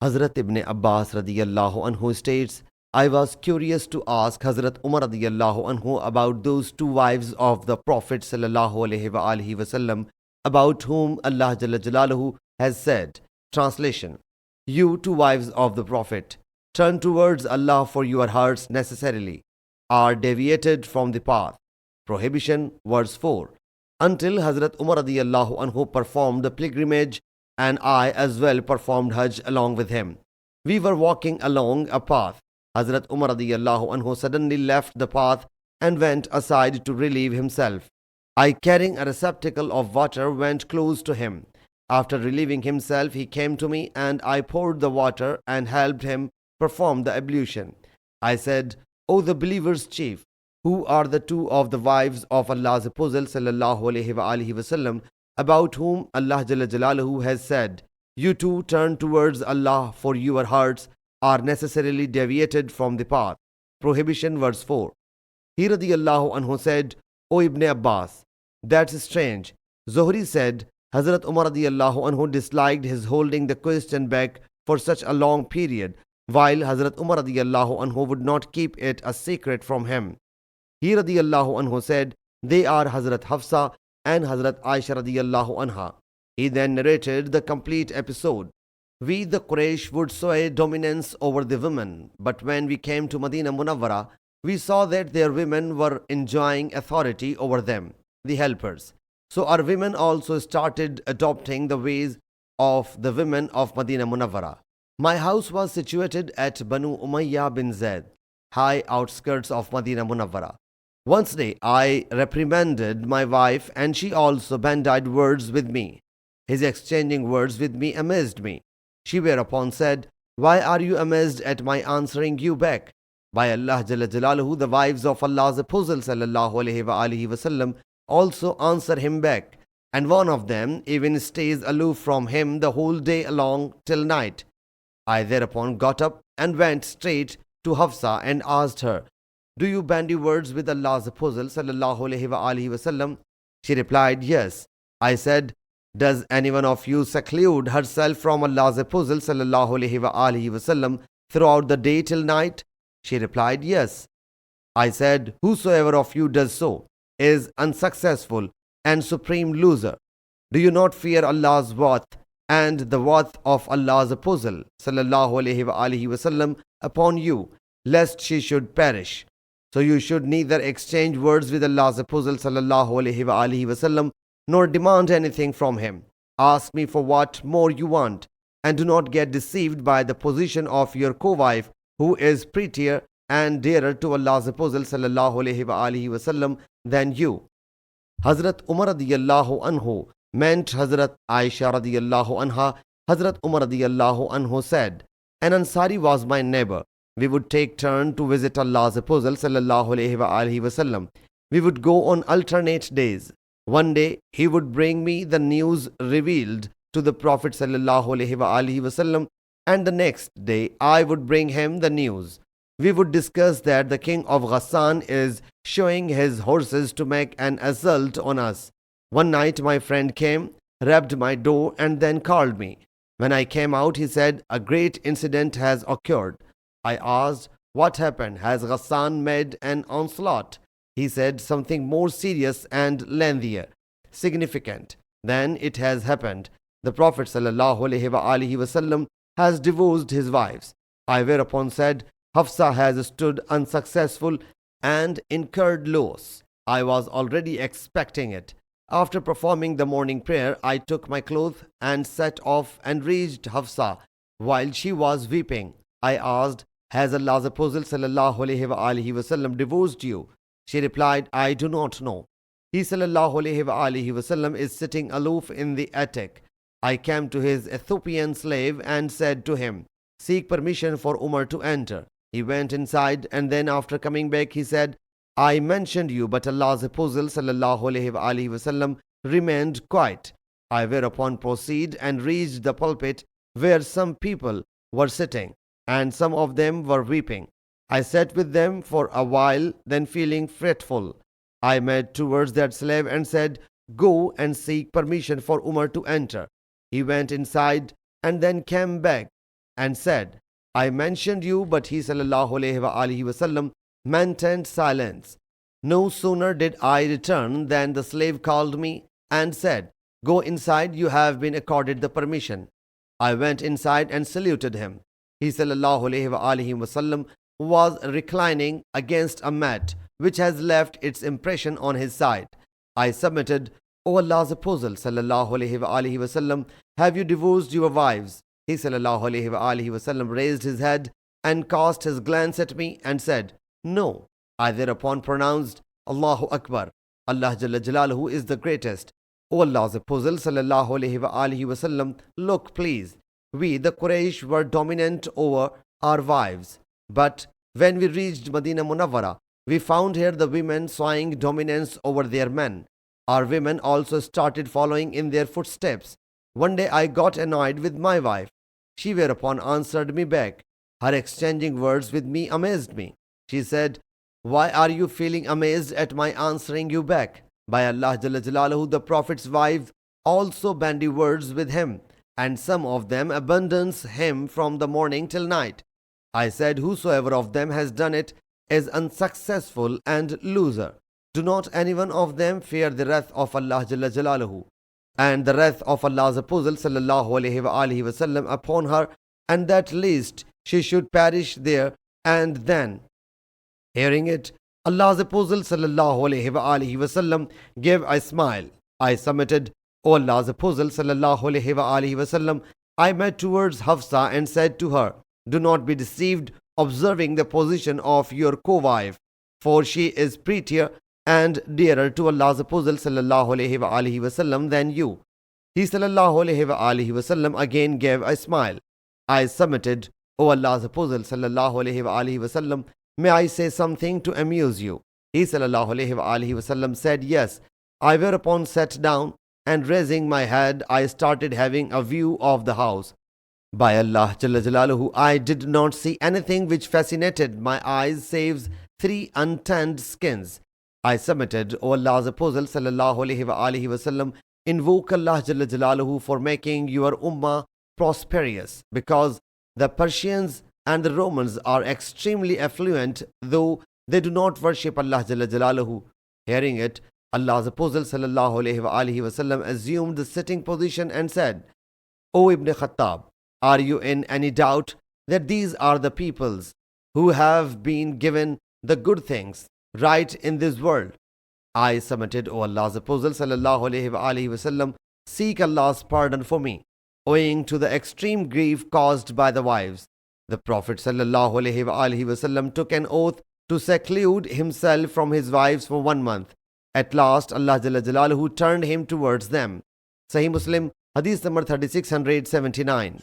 Hazrat Ibn Abbas radiyallahu anhu states, I was curious to ask Hazrat Umar radiyallahu anhu about those two wives of the Prophet sallallahu alaihi wasallam about whom Allah Jalla Jalaluhu has said. Translation: You two wives of the Prophet, turn towards Allah, for your hearts necessarily are deviated from the path. Prohibition, verse 4. Until Hazrat Umar radiyallahu anhu performed the pilgrimage, and I as well performed Hajj along with him. We were walking along a path. Hazrat Umar radiyallahu anhu suddenly left the path and went aside to relieve himself. I, carrying a receptacle of water, went close to him. After relieving himself, he came to me and I poured the water and helped him perform the ablution. I said, O the believers' chief, who are the two of the wives of Allah's Apostle sallallahu alaihi wasallam about whom Allah Jalla Jalaluhu has said, You two turn towards Allah, for your hearts are necessarily deviated from the path. Prohibition, verse 4. He radiyallahu anhu said, O Ibn Abbas, that's strange. Zuhri said, Hazrat Umar radiyallahu anhu disliked his holding the question back for such a long period, while Hazrat Umar radiyallahu anhu would not keep it a secret from him. He radiyallahu anhu said, They are Hazrat Hafsa and Hazrat Aisha radiyallahu anha. He then narrated the complete episode. We, the Quraysh, would sway dominance over the women, but when we came to Medina Munawwara, we saw that their women were enjoying authority over them, the helpers. So our women also started adopting the ways of the women of Medina Munawwara. My house was situated at Banu Umayyah bin Zaid, high outskirts of Medina Munawwara. Once day I reprimanded my wife and she also bandied words with me. His exchanging words with me amazed me. She whereupon said, Why are you amazed at my answering you back? By Allah Jalla Jalaluhu, the wives of Allah's Apostle sallallahu alaihi wasallam also answer him back, and one of them even stays aloof from him the whole day along till night. I thereupon got up and went straight to Hafsa and asked her, Do you bandy words with Allah's Apostle sallallahu alaihi wasallam? She replied, Yes. I said, Does anyone of you seclude herself from Allah's Apostle sallallahu alaihi wasallam throughout the day till night? She replied, Yes. I said, Whosoever of you does so is unsuccessful and supreme loser. Do you not fear Allah's wrath and the wrath of Allah's Apostle sallallahu alaihi wasallam upon you, lest she should perish? So you should neither exchange words with Allah's Apostle sallallahu alaihi wasallam nor demand anything from him. Ask me for what more you want, and do not get deceived by the position of your co-wife, who is prettier and dearer to Allah's Apostle sallallahu alaihi wasallam than you. Hazrat Umar radiyallahu anhu meant Hazrat Aisha radiyallahu anha. Hazrat Umar radiyallahu anhu said, An Ansari was my neighbor. We would take turn to visit Allah's Apostle sallallahu alaihi wasallam. We would go on alternate days. One day he would bring me the news revealed to the Prophet sallallahu alaihi wasallam, and the next day I would bring him the news. We would discuss that the king of Ghassan is showing his horses to make an assault on us. One night my friend came, rapped my door, and then called me. When I came out, he said, A great incident has occurred. I asked, What happened? Has Ghassan made an onslaught? He said, Something more serious and lengthier, significant. Then it has happened. The Prophet sallallahu alaihi wasallam has divorced his wives. I whereupon said, Hafsa has stood unsuccessful and incurred loss. I was already expecting it. After performing the morning prayer, I took my clothes and set off and reached Hafsa while she was weeping. I asked, Has Allah's Apostle sallallahu alaihi wasallam divorced you? She replied, I do not know. He sallallahu alaihi wasallam is sitting aloof in the attic. I came to his Ethiopian slave and said to him, Seek permission for Umar to enter. He went inside, and then after coming back he said, I mentioned you, but Allah's Apostle sallallahu alaihi wasallam remained quiet. I whereupon proceeded and reached the pulpit where some people were sitting, and some of them were weeping. I sat with them for a while, then feeling fretful, I made towards that slave and said, Go and seek permission for Umar to enter. He went inside and then came back. and said, I mentioned you, but he sallallahu alaihi wasallam maintained silence. No sooner did I return than the slave called me and said, Go inside, you have been accorded the permission. I went inside and saluted him. He sallallahu alaihi wasallam was reclining against a mat which has left its impression on his side. I submitted, O Allah's Apostle sallallahu alaihi wasallam, have you divorced your wives? He sallallahu alaihi wasallam raised his head and cast his glance at me and said, No. I thereupon pronounced, Allahu Akbar. Allah Jalla Jalaluhu is the greatest. O Allah's Apostle sallallahu alaihi wasallam, look please. We, the Quraysh, were dominant over our wives. But when we reached Medina Munawwara, we found here the women showing dominance over their men. Our women also started following in their footsteps. One day I got annoyed with my wife. She whereupon answered me back. Her exchanging words with me amazed me. She said, Why are you feeling amazed at my answering you back? By Allah Jalla Jalaluhu, the Prophet's wives also bandy words with him, and some of them abandons him from the morning till night. I said, Whosoever of them has done it is unsuccessful and loser. Do not any one of them fear the wrath of Allah Jalla Jalaluhu and the wrath of Allah's Apostle sallallahu alaihi wasallam upon her, and that least she should perish there and then. Hearing it, Allah's Apostle sallallahu alaihi wasallam gave a smile. I submitted, O Allah's Apostle sallallahu alaihi wasallam, I made towards Hafsa and said to her, Do not be deceived, observing the position of your co-wife, for she is prettier and dearer to Allah's Apostle sallallahu alaihi wasallam than you. He sallallahu alaihi wasallam again gave a smile. I submitted, O Allah's Apostle sallallahu alaihi wasallam, may I say something to amuse you? He sallallahu alaihi wasallam said, Yes. I whereupon sat down, and raising my head, I started having a view of the house. By Allah Jalla Jalaluhu, I did not see anything which fascinated my eyes save 3 untanned skins. I submitted, O Allah's Apostle sallallahu alaihi wasallam, invoke Allah Jalla Jalaluhu for making your ummah prosperous, because the Persians and the Romans are extremely affluent, though they do not worship Allah Jalla Jalaluhu. Hearing it, Allah's Apostle sallallahu alaihi wasallam assumed the sitting position and said, O Ibn Khattab, are you in any doubt that these are the peoples who have been given the good things right in this world? I submitted, O Allah's Apostle sallallahu alaihi wasallam, seek Allah's pardon for me, owing to the extreme grief caused by the wives. The Prophet sallallahu alaihi wasallam took an oath to seclude himself from his wives for 1 month. At last, Allah Jalla Jalaluhu turned him towards them. Sahih Muslim Hadees number 3679.